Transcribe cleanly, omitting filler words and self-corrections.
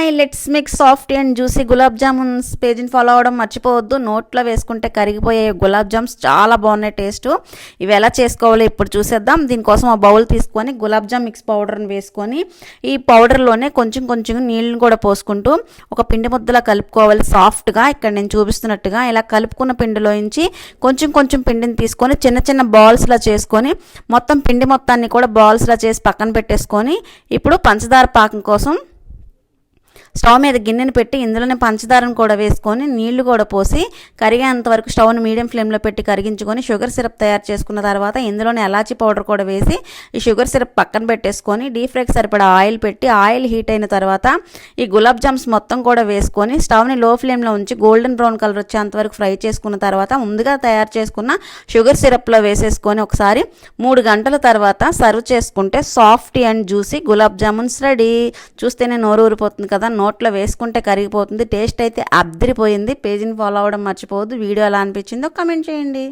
Hi let's make soft and juicy gulab jamuns. పేజీని follow అవ్వడం మర్చిపోవద్దు. నోట్లో వేసుకుంటే కరిగిపోయే గులాబ్ జామ్స్ చాలా బాగున్నాయి టేస్ట్. ఇవి ఎలా చేసుకోవాలో ఇప్పుడు చూసేద్దాం. దీనికోసం ఆ బౌల్ తీసుకొని గులాబ్ జామ్ మిక్స్ పౌడర్ని వేసుకొని ఈ పౌడర్లోనే కొంచెం కొంచెం నీళ్ళని కూడా పోసుకుంటూ ఒక పిండి ముద్దలా కలుపుకోవాలి సాఫ్ట్గా. ఇక్కడ నేను చూపిస్తున్నట్టుగా ఇలా కలుపుకున్న పిండిలోంచి కొంచెం కొంచెం పిండిని తీసుకొని చిన్న చిన్న బాల్స్లా చేసుకొని మొత్తం పిండి మొత్తాన్ని కూడా బాల్స్లా చేసి పక్కన పెట్టేసుకొని ఇప్పుడు పంచదార పాకం కోసం స్టవ్ మీద గిన్నెని పెట్టి ఇందులోనే పంచదారను కూడా వేసుకొని నీళ్లు కూడా పోసి కరిగేంత వరకు స్టవ్ని మీడియం ఫ్లేమ్లో పెట్టి కరిగించుకొని షుగర్ సిరప్ తయారు చేసుకున్న తర్వాత ఇందులోనే ఎలాచీ పౌడర్ కూడా వేసి ఈ షుగర్ సిరప్ పక్కన పెట్టేసుకొని డీప్ ఫ్రైకి సరిపడా ఆయిల్ పెట్టి ఆయిల్ హీట్ అయిన తర్వాత ఈ గులాబ్ జామ్స్ మొత్తం కూడా వేసుకొని స్టవ్ని లో ఫ్లేమ్లో ఉంచి గోల్డెన్ బ్రౌన్ కలర్ వచ్చేంత వరకు ఫ్రై చేసుకున్న తర్వాత ముందుగా తయారు చేసుకున్న షుగర్ సిరప్లో వేసేసుకొని ఒకసారి 3 గంటల తర్వాత సర్వ్ చేసుకుంటే soft and juicy gulab jamuns ready. చూస్తేనే నోరు ఊరిపోతుంది కదా, నోట్లో వేసుకుంటే కరిగిపోతుంది. టేస్ట్ అయితే అద్దరిపోయింది. పేజీని ఫాలో అవ్వడం మర్చిపోవద్దు. వీడియో ఎలా అనిపించిందో కమెంట్ చేయండి.